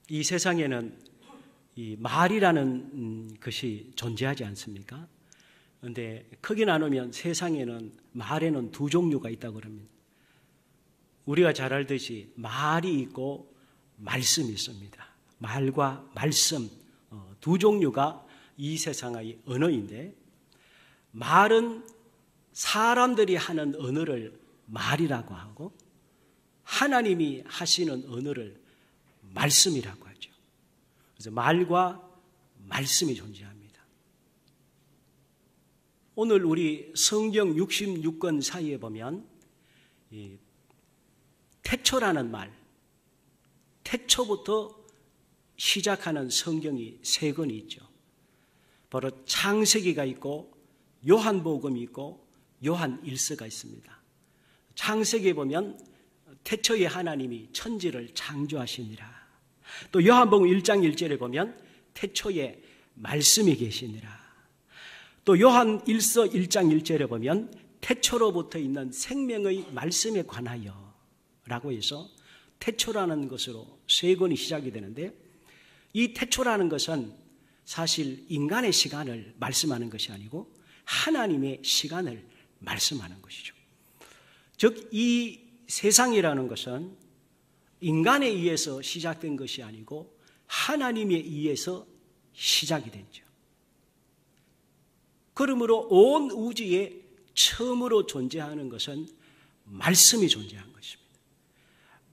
이 세상에는 이 말이라는 것이 존재하지 않습니까? 그런데 크게 나누면 세상에는 말에는 두 종류가 있다고 그럽니다. 우리가 잘 알듯이 말이 있고 말씀이 있습니다. 말과 말씀 두 종류가 이 세상의 언어인데, 말은 사람들이 하는 언어를 말이라고 하고 하나님이 하시는 언어를 말씀이라고 하죠. 그래서 말과 말씀이 존재합니다. 오늘 우리 성경 66권 사이에 보면 이 태초라는 말, 태초부터 시작하는 성경이 세 권이 있죠. 바로 창세기가 있고 요한복음이 있고 요한일서가 있습니다. 창세기에 보면 태초에 하나님이 천지를 창조하시니라. 또 요한복음 1장 1절에 보면 태초에 말씀이 계시니라. 또 요한일서 1장 1절에 보면 태초로부터 있는 생명의 말씀에 관하여 라고 해서 태초라는 것으로 세 권이 시작이 되는데, 이 태초라는 것은 사실 인간의 시간을 말씀하는 것이 아니고 하나님의 시간을 말씀하는 것이죠. 즉 이 세상이라는 것은 인간에 의해서 시작된 것이 아니고 하나님에 의해서 시작이 됐죠. 그러므로 온 우주에 처음으로 존재하는 것은 말씀이 존재한 것입니다.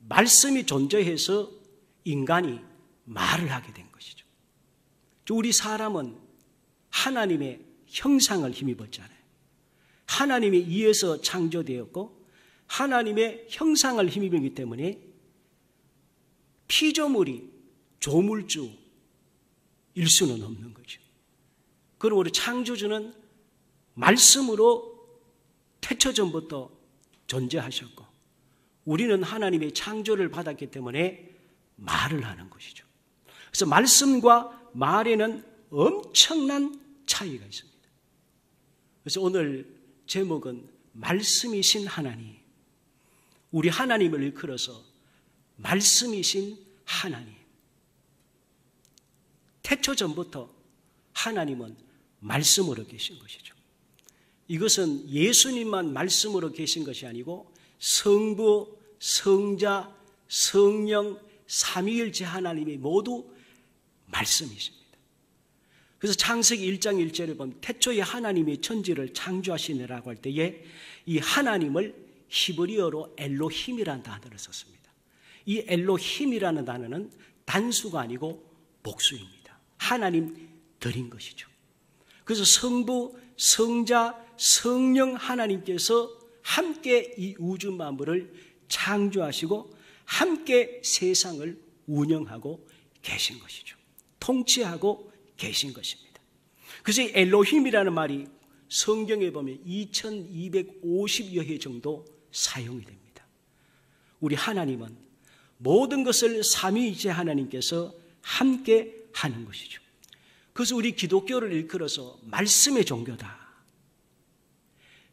말씀이 존재해서 인간이 말을 하게 된 것이죠. 우리 사람은 하나님의 형상을 힘입었잖아요. 하나님에 의해서 창조되었고 하나님의 형상을 힘입기 때문에 피조물이 조물주일 수는 없는 거죠. 그러므로 창조주는 말씀으로 태초전부터 존재하셨고 우리는 하나님의 창조를 받았기 때문에 말을 하는 것이죠. 그래서 말씀과 말에는 엄청난 차이가 있습니다. 그래서 오늘 제목은 말씀이신 하나님, 우리 하나님을 일컬어서 말씀이신 하나님. 태초 전부터 하나님은 말씀으로 계신 것이죠. 이것은 예수님만 말씀으로 계신 것이 아니고 성부, 성자, 성령, 삼위일체 하나님이 모두 말씀이십니다. 그래서 창세기 1장 1절에 보면 태초에 하나님이 천지를 창조하시느라고 할 때에 이 하나님을 히브리어로 엘로힘이라는 단어를 썼습니다. 이 엘로힘이라는 단어는 단수가 아니고 복수입니다. 하나님들인 것이죠. 그래서 성부, 성자, 성령 하나님께서 함께 이 우주 만물을 창조하시고 함께 세상을 운영하고 계신 것이죠. 통치하고 계신 것입니다. 그래서 이 엘로힘이라는 말이 성경에 보면 2250여 회 정도 사용이 됩니다. 우리 하나님은 모든 것을 삼위일체 하나님께서 함께 하는 것이죠. 그래서 우리 기독교를 일컬어서 말씀의 종교다.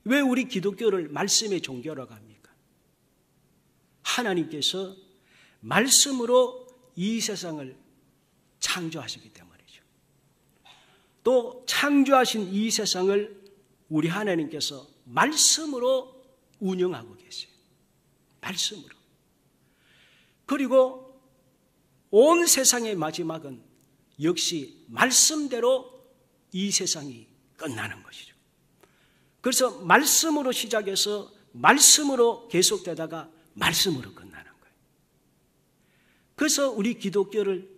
왜 우리 기독교를 말씀의 종교라고 합니까? 하나님께서 말씀으로 이 세상을 창조하시기 때문이죠. 또 창조하신 이 세상을 우리 하나님께서 말씀으로 운영하고 계세요. 말씀으로. 그리고 온 세상의 마지막은 역시 말씀대로 이 세상이 끝나는 것이죠. 그래서 말씀으로 시작해서 말씀으로 계속되다가 말씀으로 끝나는 거예요. 그래서 우리 기독교를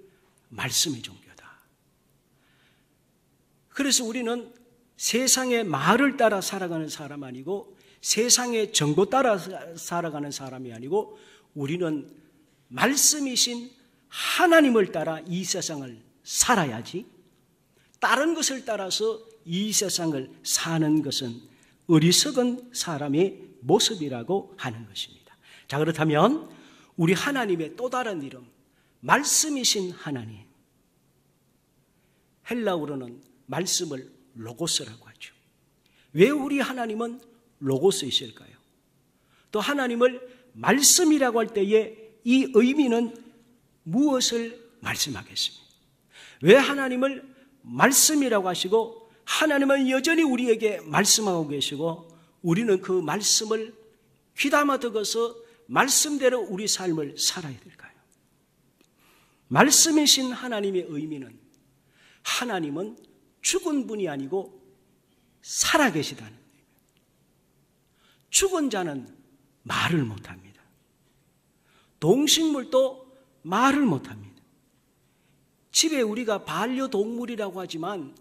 말씀의 종교다. 그래서 우리는 세상의 말을 따라 살아가는 사람 아니고 세상의 정보 따라 살아가는 사람이 아니고 우리는 말씀이신 하나님을 따라 이 세상을 살아야지 다른 것을 따라서 이 세상을 사는 것은 어리석은 사람의 모습이라고 하는 것입니다. 자, 그렇다면 우리 하나님의 또 다른 이름 말씀이신 하나님, 헬라어로는 말씀을 로고스라고 하죠. 왜 우리 하나님은 로고스이실까요? 또 하나님을 말씀이라고 할 때에 이 의미는 무엇을 말씀하겠습니다. 왜 하나님을 말씀이라고 하시고 하나님은 여전히 우리에게 말씀하고 계시고 우리는 그 말씀을 귀담아 듣어서 말씀대로 우리 삶을 살아야 될까요? 말씀이신 하나님의 의미는 하나님은 죽은 분이 아니고 살아계시다는 거예요. 죽은 자는 말을 못합니다. 동식물도 말을 못합니다. 집에 우리가 반려동물이라고 하지만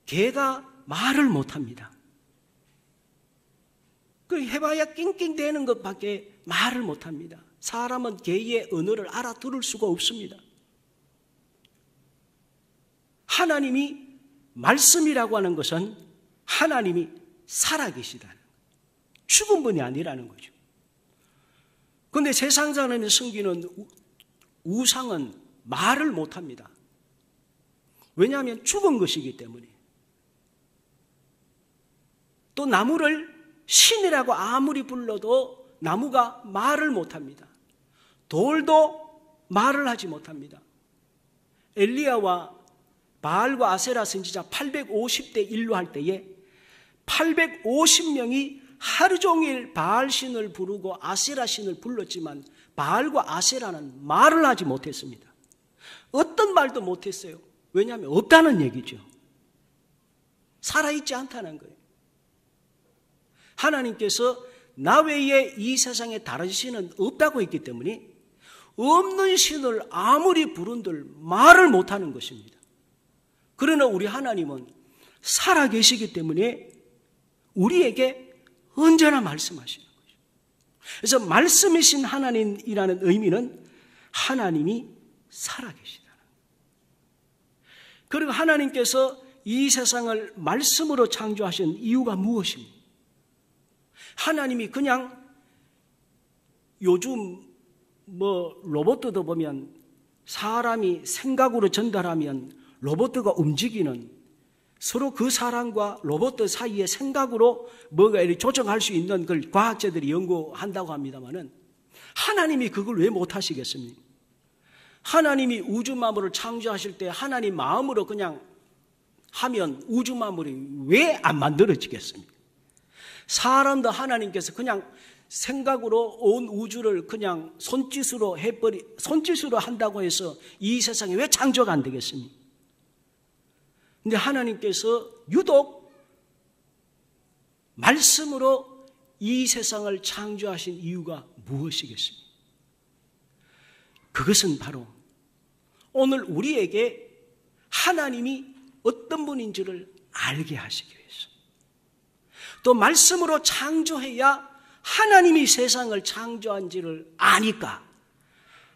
개가 말을 못합니다. 그 해봐야 낑낑대는 것밖에 말을 못합니다. 사람은 개의 언어를 알아들을 수가 없습니다. 하나님이 말씀이라고 하는 것은 하나님이 살아계시다는 거예요. 죽은 분이 아니라는 거죠. 그런데 세상 사람의 섬기는 우상은 말을 못합니다. 왜냐하면 죽은 것이기 때문에. 또 나무를 신이라고 아무리 불러도 나무가 말을 못합니다. 돌도 말을 하지 못합니다. 엘리야와 바알과 아세라 선지자 850대 1로 할 때에 850명이 하루 종일 바알 신을 부르고 아세라 신을 불렀지만 바알과 아세라는 말을 하지 못했습니다. 어떤 말도 못했어요. 왜냐하면 없다는 얘기죠. 살아있지 않다는 거예요. 하나님께서 나 외에 이 세상에 다른 신은 없다고 했기 때문에 없는 신을 아무리 부른들 말을 못하는 것입니다. 그러나 우리 하나님은 살아계시기 때문에 우리에게 언제나 말씀하시는 거죠. 그래서 말씀이신 하나님이라는 의미는 하나님이 살아계시다는 거예요. 그리고 하나님께서 이 세상을 말씀으로 창조하신 이유가 무엇입니까? 하나님이 그냥 요즘 로봇도 보면 사람이 생각으로 전달하면 로봇가 움직이는 서로 그 사람과 로봇 사이의 생각으로 뭐가 이렇게 조정할 수 있는 걸 과학자들이 연구한다고 합니다만은 하나님이 그걸 왜 못하시겠습니까? 하나님이 우주 만물을 창조하실 때 하나님 마음으로 그냥 하면 우주 만물이 왜 안 만들어지겠습니까? 사람도 하나님께서 그냥 생각으로 온 우주를 그냥 손짓으로 한다고 해서 이 세상에 왜 창조가 안 되겠습니까? 근데 하나님께서 유독 말씀으로 이 세상을 창조하신 이유가 무엇이겠습니까? 그것은 바로 오늘 우리에게 하나님이 어떤 분인지를 알게 하시기 위해서, 또 말씀으로 창조해야 하나님이 세상을 창조한지를 아니까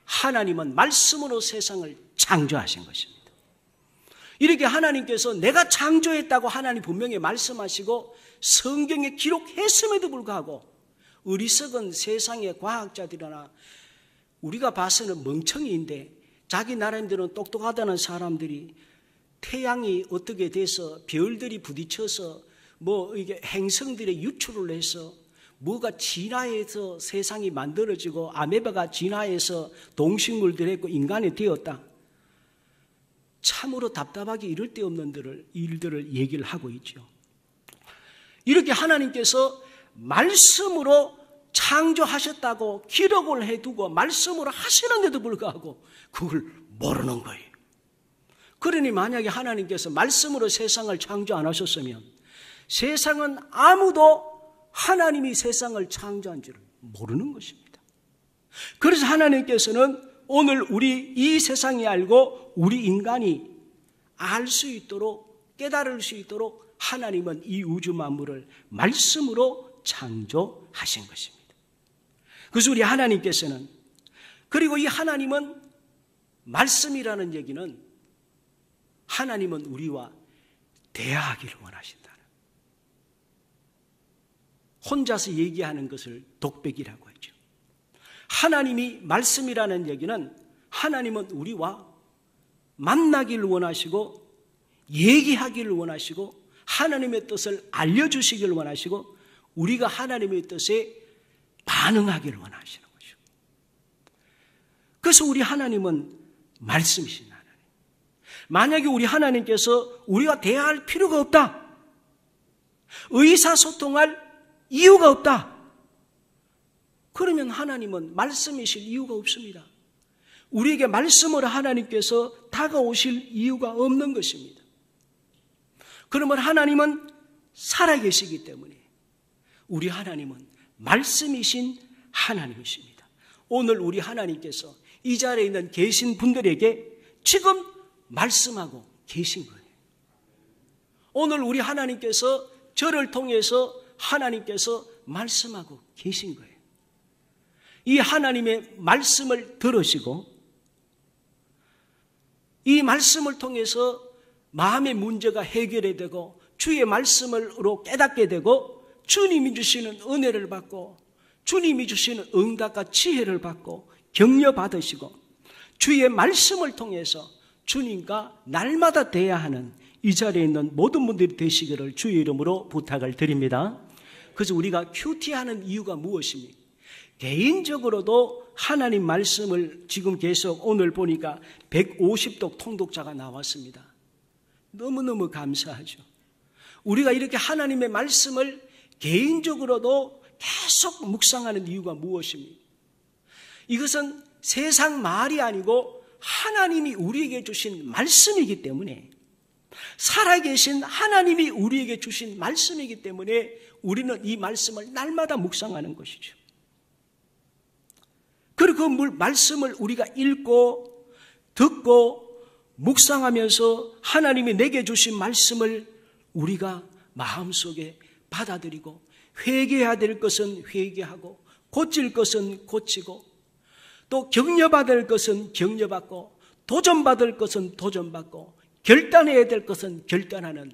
하나님은 말씀으로 세상을 창조하신 것입니다. 이렇게 하나님께서 내가 창조했다고 하나님 분명히 말씀하시고 성경에 기록했음에도 불구하고 어리석은 세상의 과학자들이나 우리가 봐서는 멍청이인데 자기 나름대로는 똑똑하다는 사람들이 태양이 어떻게 돼서 별들이 부딪혀서 이게 행성들의 유출을 해서 뭐가 진화해서 세상이 만들어지고 아메바가 진화해서 동식물들이 있고 인간이 되었다. 참으로 답답하게 이럴 데 없는 일들을 얘기를 하고 있죠. 이렇게 하나님께서 말씀으로 창조하셨다고 기록을 해두고 말씀으로 하시는데도 불구하고 그걸 모르는 거예요. 그러니 만약에 하나님께서 말씀으로 세상을 창조 안 하셨으면 세상은 아무도 하나님이 세상을 창조한 줄을 모르는 것입니다. 그래서 하나님께서는 오늘 우리 이 세상이 알고 우리 인간이 알 수 있도록 깨달을 수 있도록 하나님은 이 우주 만물을 말씀으로 창조하신 것입니다. 그래서 우리 하나님께서는, 그리고 이 하나님은 말씀이라는 얘기는 하나님은 우리와 대화하기를 원하신다는, 혼자서 얘기하는 것을 독백이라고 하죠. 하나님이 말씀이라는 얘기는 하나님은 우리와 만나기를 원하시고 얘기하기를 원하시고 하나님의 뜻을 알려주시기를 원하시고 우리가 하나님의 뜻에 반응하기를 원하시는 거죠. 그래서 우리 하나님은 말씀이신 하나님. 만약에 우리 하나님께서 우리가 대화할 필요가 없다, 의사소통할 이유가 없다, 그러면 하나님은 말씀이실 이유가 없습니다. 우리에게 말씀으로 하나님께서 다가오실 이유가 없는 것입니다. 그러면 하나님은 살아계시기 때문에 우리 하나님은 말씀이신 하나님이십니다. 오늘 우리 하나님께서 이 자리에 있는 계신 분들에게 지금 말씀하고 계신 거예요. 오늘 우리 하나님께서 저를 통해서 하나님께서 말씀하고 계신 거예요. 이 하나님의 말씀을 들으시고 이 말씀을 통해서 마음의 문제가 해결이 되고 주의 말씀으로 깨닫게 되고 주님이 주시는 은혜를 받고 주님이 주시는 응답과 지혜를 받고 격려 받으시고 주의 말씀을 통해서 주님과 날마다 대해야 하는 이 자리에 있는 모든 분들이 되시기를 주의 이름으로 부탁을 드립니다. 그래서 우리가 큐티하는 이유가 무엇입니까? 개인적으로도 하나님 말씀을 지금 계속 오늘 보니까 150독 통독자가 나왔습니다. 너무너무 감사하죠. 우리가 이렇게 하나님의 말씀을 개인적으로도 계속 묵상하는 이유가 무엇입니까? 이것은 세상 말이 아니고 하나님이 우리에게 주신 말씀이기 때문에, 살아계신 하나님이 우리에게 주신 말씀이기 때문에 우리는 이 말씀을 날마다 묵상하는 것이죠. 그리고 그 말씀을 우리가 읽고 듣고 묵상하면서 하나님이 내게 주신 말씀을 우리가 마음속에 받아들이고 회개해야 될 것은 회개하고 고칠 것은 고치고 또 격려받을 것은 격려받고 도전받을 것은 도전받고 결단해야 될 것은 결단하는,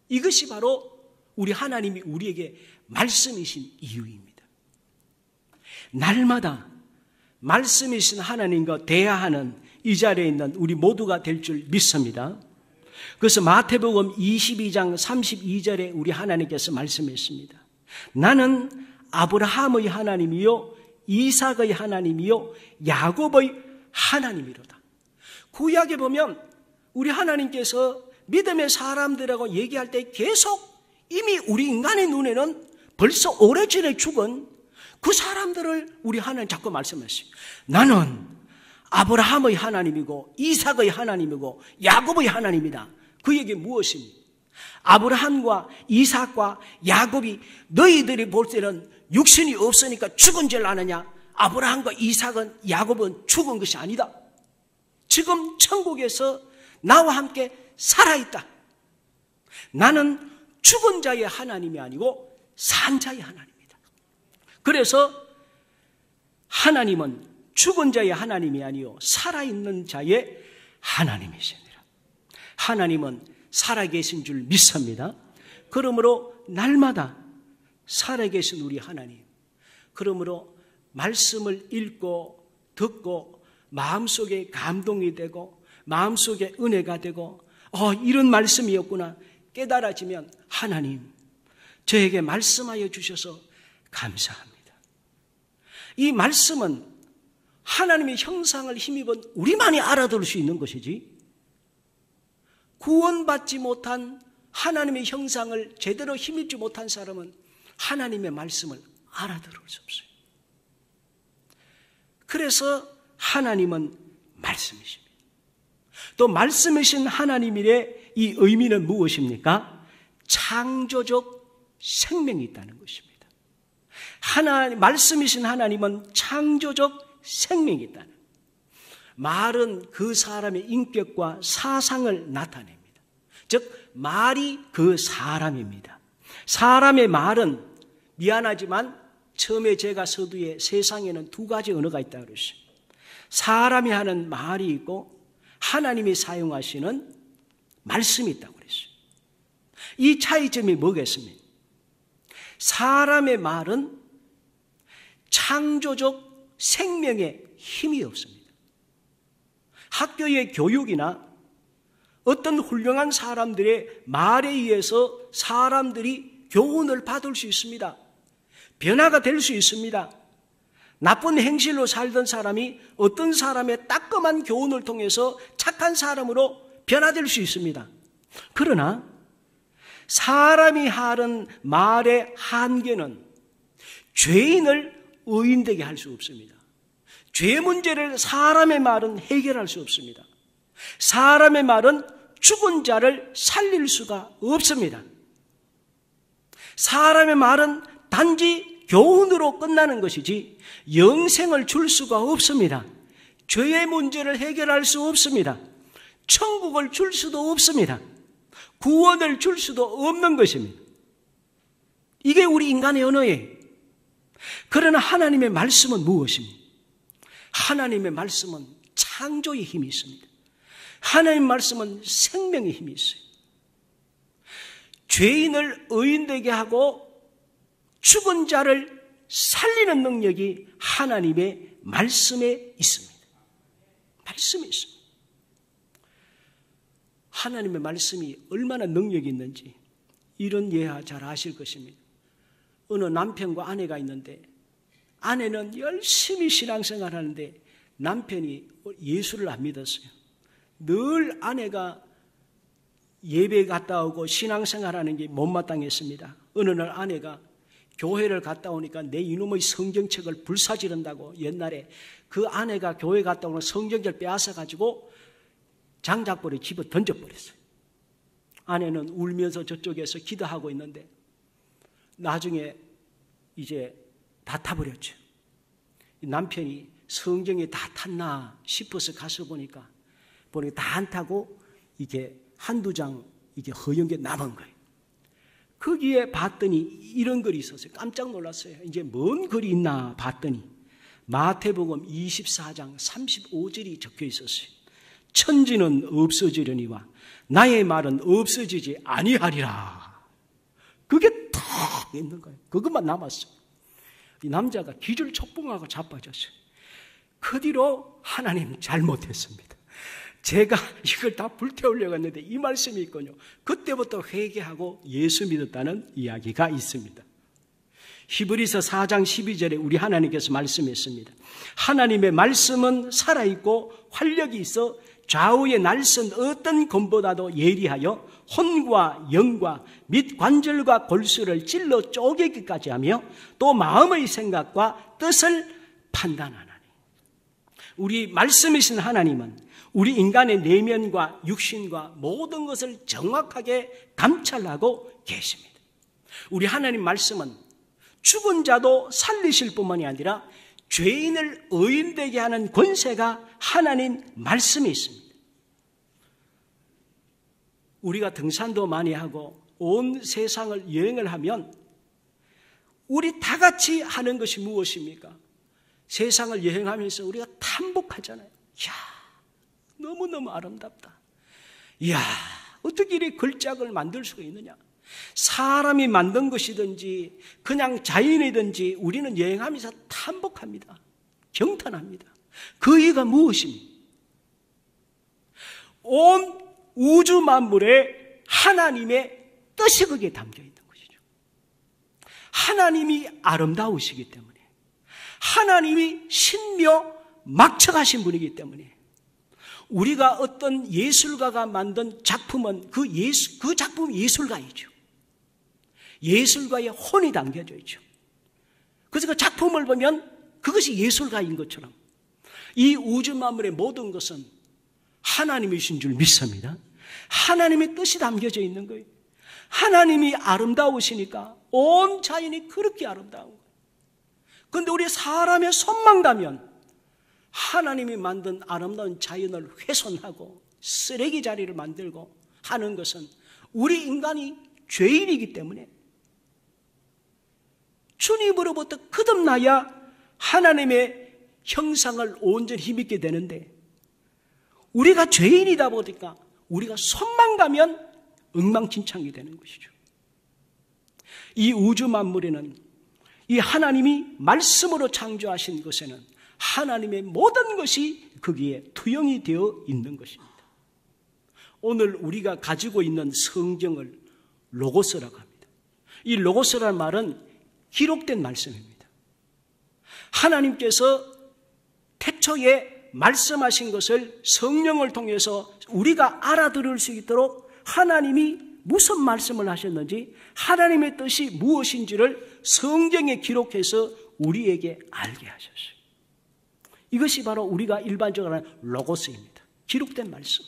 이것이 바로 우리 하나님이 우리에게 말씀이신 이유입니다. 날마다 말씀이신 하나님과 대화하는 이 자리에 있는 우리 모두가 될 줄 믿습니다. 그래서 마태복음 22장 32절에 우리 하나님께서 말씀했습니다. 나는 아브라함의 하나님이요 이삭의 하나님이요 야곱의 하나님이로다. 구약에 보면 우리 하나님께서 믿음의 사람들하고 얘기할 때 계속 이미 우리 인간의 눈에는 벌써 오래전에 죽은 그 사람들을 우리 하나님 자꾸 말씀하시죠. 나는 아브라함의 하나님이고 이삭의 하나님이고 야곱의 하나님이다. 그 얘기 무엇입니까? 아브라함과 이삭과 야곱이 너희들이 볼 때는 육신이 없으니까 죽은 줄 아느냐? 아브라함과 이삭은 야곱은 죽은 것이 아니다. 지금 천국에서 나와 함께 살아있다. 나는 죽은 자의 하나님이 아니고 산 자의 하나님이다. 그래서 하나님은 죽은 자의 하나님이 아니요 살아있는 자의 하나님이시니라. 하나님은 살아계신 줄 믿습니다. 그러므로 날마다 살아계신 우리 하나님, 그러므로 말씀을 읽고 듣고 마음속에 감동이 되고 마음속에 은혜가 되고 이런 말씀이었구나 깨달아지면 하나님 저에게 말씀하여 주셔서 감사합니다. 이 말씀은 하나님의 형상을 힘입은 우리만이 알아들을 수 있는 것이지 구원받지 못한 하나님의 형상을 제대로 힘입지 못한 사람은 하나님의 말씀을 알아들을 수 없어요. 그래서 하나님은 말씀이십니다. 또 말씀이신 하나님의 이 의미는 무엇입니까? 창조적 생명이 있다는 것입니다. 말씀이신 하나님은 창조적 생명이 있다는, 말은 그 사람의 인격과 사상을 나타냅니다. 즉 말이 그 사람입니다. 사람의 말은 미안하지만 처음에 제가 서두에 세상에는 두 가지 언어가 있다고 그랬어요. 사람이 하는 말이 있고 하나님이 사용하시는 말씀이 있다고 그랬어요. 이 차이점이 뭐겠습니까? 사람의 말은 창조적 생명의 힘이 없습니다. 학교의 교육이나 어떤 훌륭한 사람들의 말에 의해서 사람들이 교훈을 받을 수 있습니다. 변화가 될 수 있습니다. 나쁜 행실로 살던 사람이 어떤 사람의 따끔한 교훈을 통해서 착한 사람으로 변화될 수 있습니다. 그러나 사람이 하는 말의 한계는 죄인을 의인되게 할 수 없습니다. 죄 문제를 사람의 말은 해결할 수 없습니다. 사람의 말은 죽은 자를 살릴 수가 없습니다. 사람의 말은 단지 교훈으로 끝나는 것이지 영생을 줄 수가 없습니다. 죄의 문제를 해결할 수 없습니다. 천국을 줄 수도 없습니다. 구원을 줄 수도 없는 것입니다. 이게 우리 인간의 언어예요. 그러나 하나님의 말씀은 무엇입니까? 하나님의 말씀은 창조의 힘이 있습니다. 하나님의 말씀은 생명의 힘이 있어요. 죄인을 의인되게 하고 죽은 자를 살리는 능력이 하나님의 말씀에 있습니다. 말씀에 있습니다. 하나님의 말씀이 얼마나 능력이 있는지 이런 예화 잘 아실 것입니다. 어느 남편과 아내가 있는데 아내는 열심히 신앙생활 하는데 남편이 예수를 안 믿었어요. 늘 아내가 예배 갔다 오고 신앙생활 하는 게 못마땅했습니다. 어느 날 아내가 교회를 갔다 오니까 내 이놈의 성경책을 불사지른다고 옛날에 그 아내가 교회 갔다 오는 성경책을 빼앗아가지고 장작불에 집어 던져버렸어요. 아내는 울면서 저쪽에서 기도하고 있는데 나중에 이제 다 타버렸죠. 남편이 성경에 다 탔나 싶어서 가서 보니까 다 안 타고 이게 한두 장 이게 허연 게 남은 거예요. 거기에 봤더니 이런 글이 있었어요. 깜짝 놀랐어요. 이제 뭔 글이 있나 봤더니 마태복음 24장 35절이 적혀 있었어요. 천지는 없어지려니와 나의 말은 없어지지 아니하리라. 그게 탁 있는 거예요. 그것만 남았어요. 이 남자가 기절촉봉하고 자빠졌어요. 그 뒤로 하나님 잘못했습니다. 제가 이걸 다 불태우려고 했는데 이 말씀이 있군요. 그때부터 회개하고 예수 믿었다는 이야기가 있습니다. 히브리서 4장 12절에 우리 하나님께서 말씀했습니다. 하나님의 말씀은 살아있고 활력이 있어 좌우에 날선 어떤 검보다도 예리하여 혼과 영과 및 관절과 골수를 찔러 쪼개기까지 하며 또 마음의 생각과 뜻을 판단하나니. 우리 말씀이신 하나님은 우리 인간의 내면과 육신과 모든 것을 정확하게 감찰하고 계십니다. 우리 하나님 말씀은 죽은 자도 살리실 뿐만이 아니라 죄인을 의인되게 하는 권세가 하나님 말씀에 있습니다. 우리가 등산도 많이 하고 온 세상을 여행을 하면 우리 다 같이 하는 것이 무엇입니까? 세상을 여행하면서 우리가 탐복하잖아요. 이야, 너무너무 아름답다. 이야, 어떻게 이렇게 걸작을 만들 수가 있느냐. 사람이 만든 것이든지 그냥 자연이든지 우리는 여행하면서 탐복합니다. 경탄합니다. 그 이유가 무엇입니까? 온 우주 만물에 하나님의 뜻이 거기에 담겨 있는 것이죠. 하나님이 아름다우시기 때문에, 하나님이 신묘 막척하신 분이기 때문에 우리가 어떤 예술가가 만든 작품은 그 작품은 예술가이죠. 예술가의 혼이 담겨져 있죠. 그래서 그 작품을 보면 그것이 예술가인 것처럼 이 우주 만물의 모든 것은 하나님이신 줄 믿습니다. 하나님의 뜻이 담겨져 있는 거예요. 하나님이 아름다우시니까 온 자연이 그렇게 아름다운 거예요. 그런데 우리 사람의 손만 가면 하나님이 만든 아름다운 자연을 훼손하고 쓰레기 자리를 만들고 하는 것은 우리 인간이 죄인이기 때문에 주님으로부터 거듭나야 하나님의 형상을 온전히 힘있게 되는데 우리가 죄인이다 보니까 우리가 손만 가면 엉망진창이 되는 것이죠. 이 우주 만물에는 이 하나님이 말씀으로 창조하신 것에는 하나님의 모든 것이 거기에 투영이 되어 있는 것입니다. 오늘 우리가 가지고 있는 성경을 로고스라고 합니다. 이 로고스라는 말은 기록된 말씀입니다. 하나님께서 태초에 말씀하신 것을 성령을 통해서 우리가 알아들을 수 있도록 하나님이 무슨 말씀을 하셨는지, 하나님의 뜻이 무엇인지를 성경에 기록해서 우리에게 알게 하셨어요. 이것이 바로 우리가 일반적으로 하는 로고스입니다. 기록된 말씀.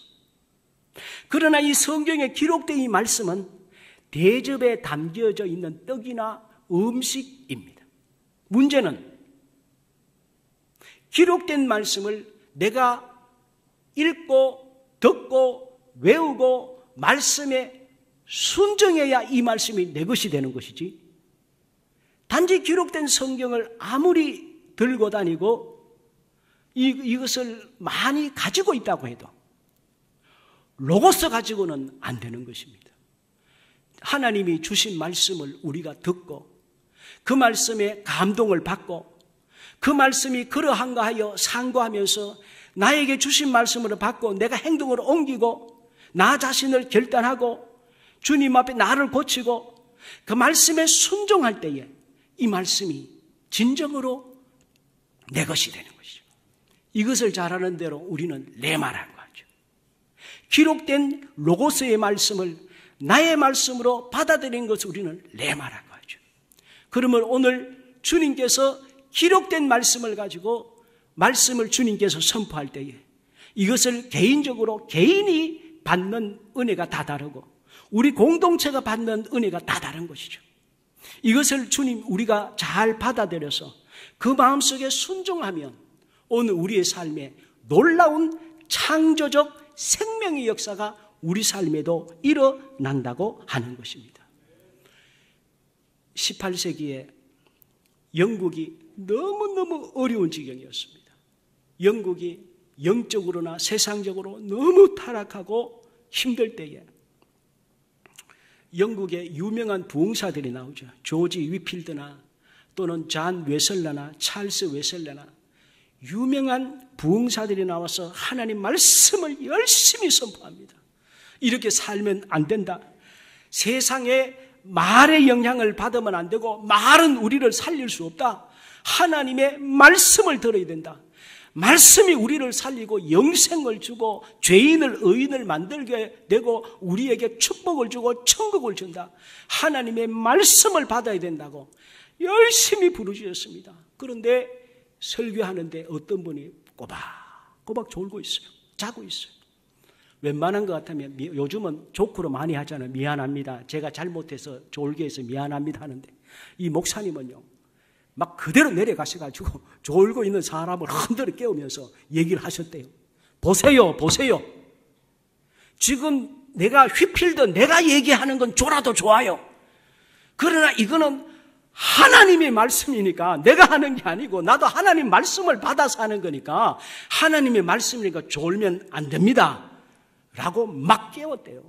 그러나 이 성경에 기록된 이 말씀은 대접에 담겨져 있는 떡이나 음식입니다. 문제는 기록된 말씀을 내가 읽고 듣고 외우고 말씀에 순종해야 이 말씀이 내 것이 되는 것이지, 단지 기록된 성경을 아무리 들고 다니고 이것을 많이 가지고 있다고 해도 로고스 가지고는 안 되는 것입니다. 하나님이 주신 말씀을 우리가 듣고 그 말씀에 감동을 받고 그 말씀이 그러한가 하여 상고하면서 나에게 주신 말씀을 받고 내가 행동으로 옮기고 나 자신을 결단하고 주님 앞에 나를 고치고 그 말씀에 순종할 때에 이 말씀이 진정으로 내 것이 되는 것이죠. 이것을 잘하는 대로 우리는 레마라고 하죠. 기록된 로고스의 말씀을 나의 말씀으로 받아들인 것을 우리는 레마라고 하죠. 그러면 오늘 주님께서 기록된 말씀을 가지고 말씀을 주님께서 선포할 때에 이것을 개인적으로 개인이 받는 은혜가 다 다르고 우리 공동체가 받는 은혜가 다 다른 것이죠. 이것을 주님 우리가 잘 받아들여서 그 마음속에 순종하면 오늘 우리의 삶에 놀라운 창조적 생명의 역사가 우리 삶에도 일어난다고 하는 것입니다. 18세기에 영국이 너무너무 어려운 지경이었습니다. 영국이 영적으로나 세상적으로 너무 타락하고 힘들 때에 영국의 유명한 부흥사들이 나오죠. 조지 위필드나 또는 잔 웨슬러나 찰스 웨슬러나 유명한 부흥사들이 나와서 하나님 말씀을 열심히 선포합니다. 이렇게 살면 안 된다. 세상에 말의 영향을 받으면 안 되고 말은 우리를 살릴 수 없다. 하나님의 말씀을 들어야 된다. 말씀이 우리를 살리고 영생을 주고 죄인을 의인을 만들게 되고 우리에게 축복을 주고 천국을 준다. 하나님의 말씀을 받아야 된다고 열심히 부르짖었습니다. 그런데 설교하는데 어떤 분이 꼬박꼬박 졸고 있어요. 자고 있어요. 웬만한 것 같으면 요즘은 조크로 많이 하잖아요. 미안합니다. 제가 잘못해서 졸게 해서 미안합니다 하는데 이 목사님은요. 막 그대로 내려가셔가지고 졸고 있는 사람을 흔들어 깨우면서 얘기를 하셨대요. 보세요. 지금 내가 휘필든 내가 얘기하는 건 졸아도 좋아요. 그러나 이거는 하나님의 말씀이니까 내가 하는 게 아니고 나도 하나님 말씀을 받아서 하는 거니까 하나님의 말씀이니까 졸면 안 됩니다. 라고 막 깨웠대요.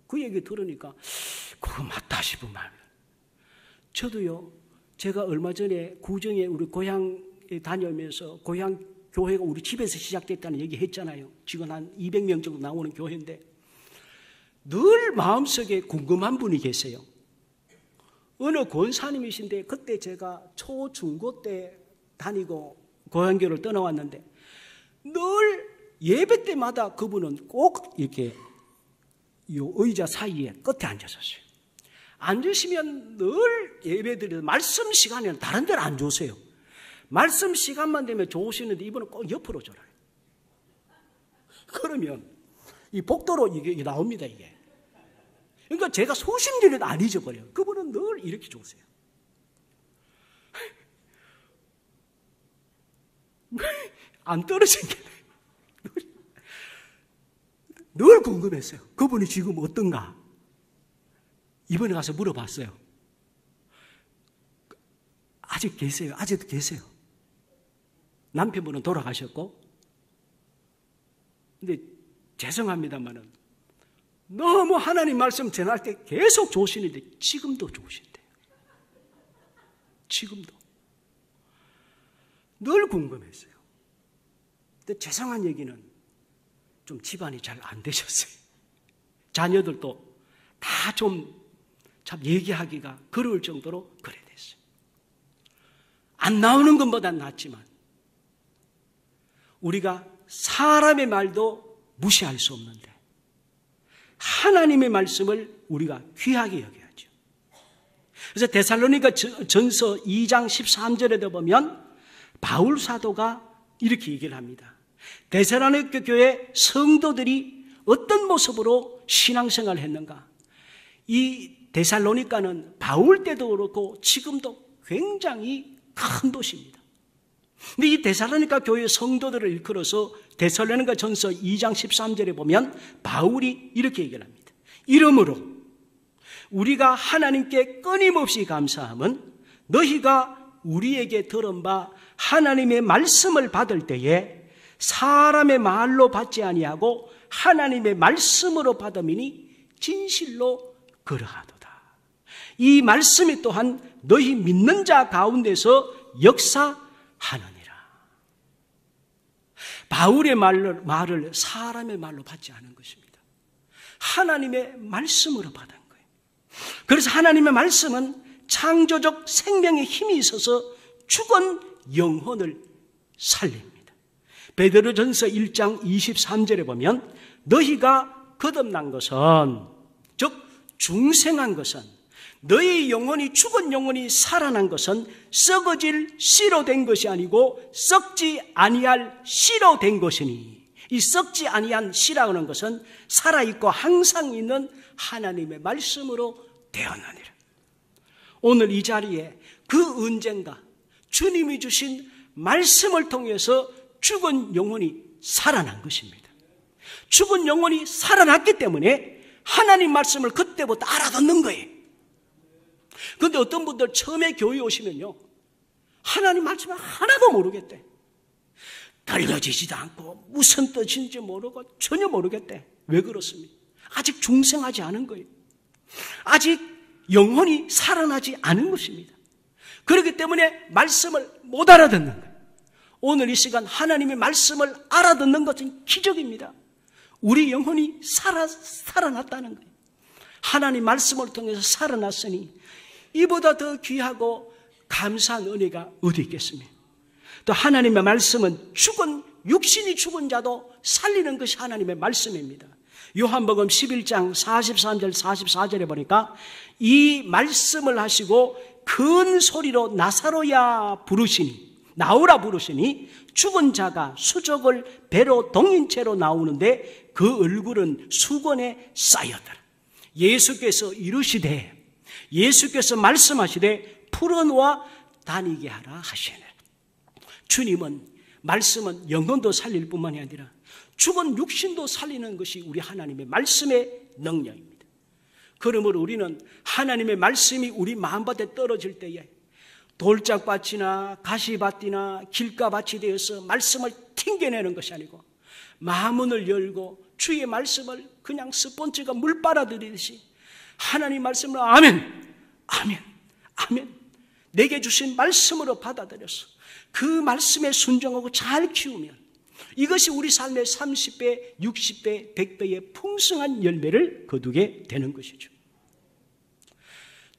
그 얘기 들으니까 그거 맞다 싶은 마음이에요. 저도요. 제가 얼마 전에 구정에 우리 고향에 다녀오면서 고향 교회가 우리 집에서 시작됐다는 얘기 했잖아요. 지금 한 200명 정도 나오는 교회인데 늘 마음속에 궁금한 분이 계세요. 어느 권사님이신데 그때 제가 초, 중고 때 다니고 고향교를 떠나왔는데 늘 예배 때마다 그분은 꼭 이렇게 이 의자 사이에 끝에 앉았었어요. 앉으시면 늘 예배드리는 말씀 시간에는 다른 데는 안 좋으세요. 말씀 시간만 되면 좋으시는데 이분은 꼭 옆으로 졸아요. 그러면 이 복도로 이게 나옵니다, 이게. 그러니까 제가 소심들은 안 잊어버려요. 그분은 늘 이렇게 좋으세요. 안 떨어진 게 늘 궁금했어요. 그분이 지금 어떤가? 이번에 가서 물어봤어요. 아직도 계세요. 남편분은 돌아가셨고, 근데 죄송합니다만은 너무 하나님 말씀 전할 때 계속 좋으시는데 지금도 좋으신대요. 지금도. 늘 궁금했어요. 근데 죄송한 얘기는 좀 집안이 잘 안 되셨어요. 자녀들도 다 좀 참 얘기하기가 그럴 정도로 그래 됐어요. 안 나오는 것보다 낫지만 우리가 사람의 말도 무시할 수 없는데 하나님의 말씀을 우리가 귀하게 여겨야죠. 그래서 데살로니가 전서 2장 13절에도 보면 바울 사도가 이렇게 얘기를 합니다. 데살로니가 교회 성도들이 어떤 모습으로 신앙생활을 했는가? 이 데살로니가는 바울 때도 그렇고 지금도 굉장히 큰 도시입니다. 근데 이 데살로니가 교회 성도들을 일컬어서 데살로니가 전서 2장 13절에 보면 바울이 이렇게 얘기를 합니다. 이러므로 우리가 하나님께 끊임없이 감사함은 너희가 우리에게 들은 바 하나님의 말씀을 받을 때에 사람의 말로 받지 아니하고 하나님의 말씀으로 받음이니 진실로 그러하도다. 이 말씀이 또한 너희 믿는 자 가운데서 역사하느니라. 바울의 말을 사람의 말로 받지 않은 것입니다. 하나님의 말씀으로 받은 거예요. 그래서 하나님의 말씀은 창조적 생명의 힘이 있어서 죽은 영혼을 살립니다. 베드로전서 1장 23절에 보면 너희가 거듭난 것은, 즉 중생한 것은, 너희 영혼이 죽은 영혼이 살아난 것은 썩어질 씨로 된 것이 아니고 썩지 아니할 씨로 된 것이니, 이 썩지 아니한 씨라고 하는 것은 살아있고 항상 있는 하나님의 말씀으로 되었느니라. 오늘 이 자리에 그 언젠가 주님이 주신 말씀을 통해서 죽은 영혼이 살아난 것입니다. 죽은 영혼이 살아났기 때문에 하나님 말씀을 그때부터 알아듣는 거예요. 그런데 어떤 분들 처음에 교회 오시면요, 하나님 말씀을 하나도 모르겠대. 들려지지도 않고 무슨 뜻인지 모르고 전혀 모르겠대. 왜 그렇습니까? 아직 중생하지 않은 거예요. 아직 영혼이 살아나지 않은 것입니다. 그렇기 때문에 말씀을 못 알아듣는 거예요. 오늘 이 시간 하나님의 말씀을 알아듣는 것은 기적입니다. 우리 영혼이 살아났다는 거예요. 하나님 말씀을 통해서 살아났으니 이보다 더 귀하고 감사한 은혜가 어디 있겠습니까? 또 하나님의 말씀은 육신이 죽은 자도 살리는 것이 하나님의 말씀입니다. 요한복음 11장 43절 44절에 보니까 이 말씀을 하시고 큰 소리로 나오라 부르시니 죽은 자가 수족을 배로 동인 채로 나오는데 그 얼굴은 수건에 쌓였더라. 예수께서 말씀하시되 풀어놓아 다니게 하라 하시네. 주님은 말씀은 영혼도 살릴 뿐만이 아니라 죽은 육신도 살리는 것이 우리 하나님의 말씀의 능력입니다. 그러므로 우리는 하나님의 말씀이 우리 마음밭에 떨어질 때에 돌짝밭이나 가시밭이나 길가밭이 되어서 말씀을 튕겨내는 것이 아니고 마음문을 열고 주의 말씀을 그냥 스펀지가 물 빨아들이듯이 하나님 말씀을 아멘, 아멘, 아멘 내게 주신 말씀으로 받아들여서 그 말씀에 순종하고 잘 키우면 이것이 우리 삶의 30배, 60배, 100배의 풍성한 열매를 거두게 되는 것이죠.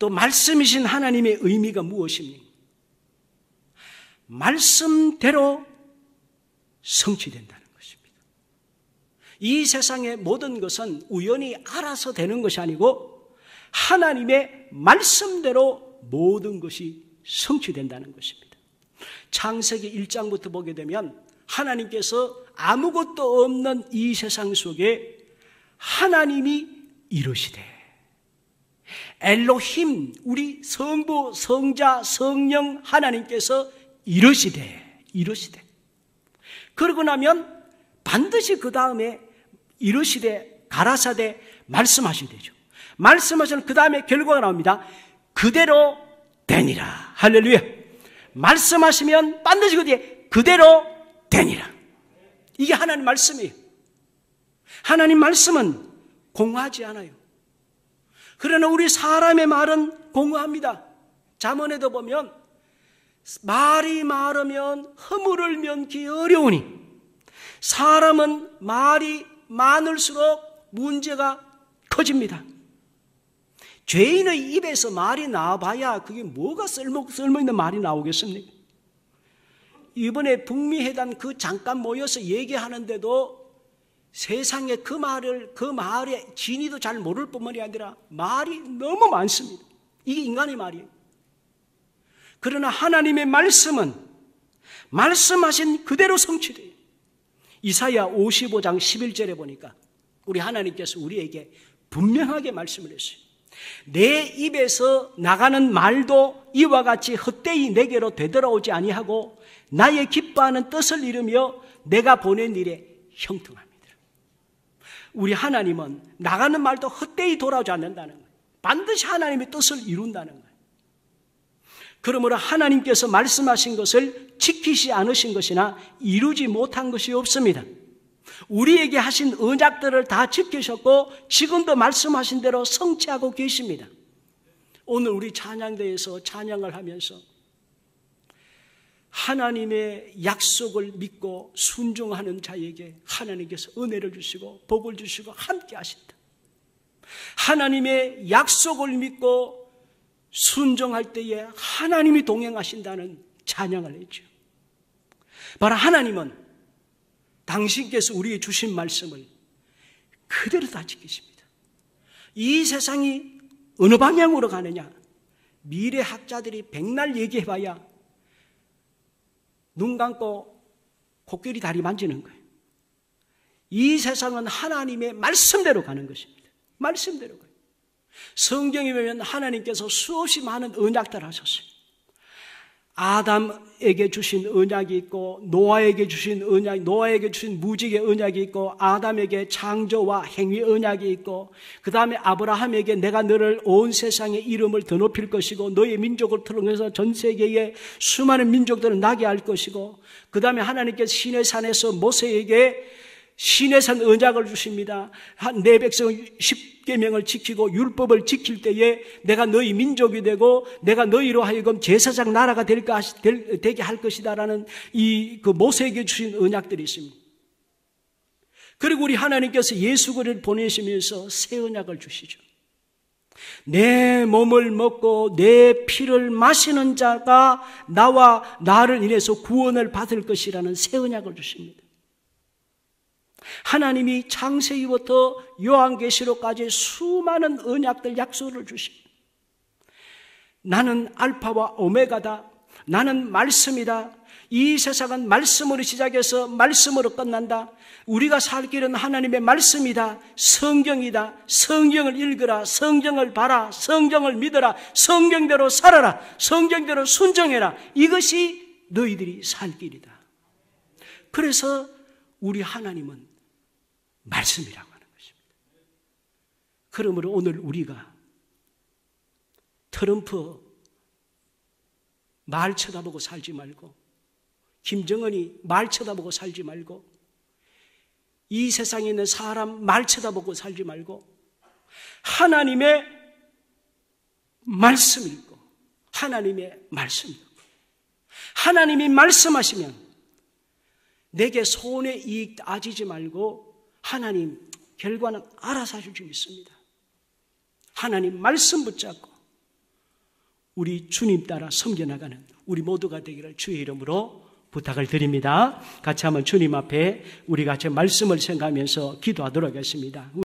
또 말씀이신 하나님의 의미가 무엇입니까? 말씀대로 성취된다는 것입니다. 이 세상의 모든 것은 우연히 알아서 되는 것이 아니고 하나님의 말씀대로 모든 것이 성취된다는 것입니다. 창세기 1장부터 보게 되면 하나님께서 아무것도 없는 이 세상 속에 하나님이 이르시되, 엘로힘, 우리 성부, 성자, 성령 하나님께서 이르시되 그러고 나면 반드시 그 다음에 이르시되 가라사대 말씀하시되죠. 말씀하시는 그 다음에 결과가 나옵니다. 그대로 되니라. 할렐루야. 말씀하시면 반드시 그 뒤에 그대로 되니라. 이게 하나님 말씀이에요. 하나님 말씀은 공허하지 않아요. 그러나 우리 사람의 말은 공허합니다. 잠언에도 보면 말이 많으면 허물을 면기 어려우니 사람은 말이 많을수록 문제가 커집니다. 죄인의 입에서 말이 나와봐야 그게 뭐가 쓸모있는 말이 나오겠습니까? 이번에 북미회담 그 잠깐 모여서 얘기하는데도 세상에 그 말의 진위도 잘 모를 뿐만이 아니라 말이 너무 많습니다. 이게 인간의 말이에요. 그러나 하나님의 말씀은 말씀하신 그대로 성취돼요. 이사야 55장 11절에 보니까 우리 하나님께서 우리에게 분명하게 말씀을 했어요. 내 입에서 나가는 말도 이와 같이 헛되이 내게로 되돌아오지 아니하고 나의 기뻐하는 뜻을 이루며 내가 보낸 일에 형통합니다. 우리 하나님은 나가는 말도 헛되이 돌아오지 않는다는 거예요. 반드시 하나님의 뜻을 이룬다는 거예요. 그러므로 하나님께서 말씀하신 것을 지키지 않으신 것이나 이루지 못한 것이 없습니다. 우리에게 하신 언약들을 다 지키셨고 지금도 말씀하신 대로 성취하고 계십니다. 오늘 우리 찬양대에서 찬양을 하면서 하나님의 약속을 믿고 순종하는 자에게 하나님께서 은혜를 주시고 복을 주시고 함께 하신다. 하나님의 약속을 믿고 순종할 때에 하나님이 동행하신다는 찬양을 했죠. 바로 하나님은 당신께서 우리에게 주신 말씀을 그대로 다 지키십니다. 이 세상이 어느 방향으로 가느냐, 미래학자들이 백날 얘기해봐야 눈 감고 코끼리 다리 만지는 거예요. 이 세상은 하나님의 말씀대로 가는 것입니다. 말씀대로 가요. 성경에 보면 하나님께서 수없이 많은 언약들을 하셨어요. 아담에게 주신 언약이 있고 노아에게 주신 언약, 노아에게 주신 무직의 언약이 있고 아담에게 창조와 행위 언약이 있고 그 다음에 아브라함에게 내가 너를 온 세상의 이름을 더 높일 것이고 너의 민족을 통해서 전 세계의 수많은 민족들을 나게 할 것이고 그 다음에 하나님께서 시내산에서 모세에게 시내산 언약을 주십니다. 내 백성 10계명을 지키고 율법을 지킬 때에 내가 너희 민족이 되고 내가 너희로 하여금 제사장 나라가 되게 할 것이다라는 그 모세에게 주신 언약들이 있습니다. 그리고 우리 하나님께서 예수 그리스도를 보내시면서 새 언약을 주시죠. 내 몸을 먹고 내 피를 마시는 자가 나와 나를 인해서 구원을 받을 것이라는 새 언약을 주십니다. 하나님이 창세기부터 요한계시록까지 수많은 언약들 약속을 주십니다. 나는 알파와 오메가다. 나는 말씀이다. 이 세상은 말씀으로 시작해서 말씀으로 끝난다. 우리가 살 길은 하나님의 말씀이다. 성경이다. 성경을 읽으라. 성경을 봐라. 성경을 믿어라. 성경대로 살아라. 성경대로 순종해라. 이것이 너희들이 살 길이다. 그래서 우리 하나님은 말씀이라고 하는 것입니다. 그러므로 오늘 우리가 트럼프 말 쳐다보고 살지 말고 김정은이 말 쳐다보고 살지 말고 이 세상에 있는 사람 말 쳐다보고 살지 말고 하나님의 말씀 읽고 하나님의 말씀 읽고 하나님이 말씀하시면 내게 손에 이익 따지지 말고 하나님 결과는 알아서 하실 줄 믿습니다. 하나님 말씀 붙잡고 우리 주님 따라 섬겨나가는 우리 모두가 되기를 주의 이름으로 부탁을 드립니다. 같이 한번 주님 앞에 우리 같이 말씀을 생각하면서 기도하도록 하겠습니다.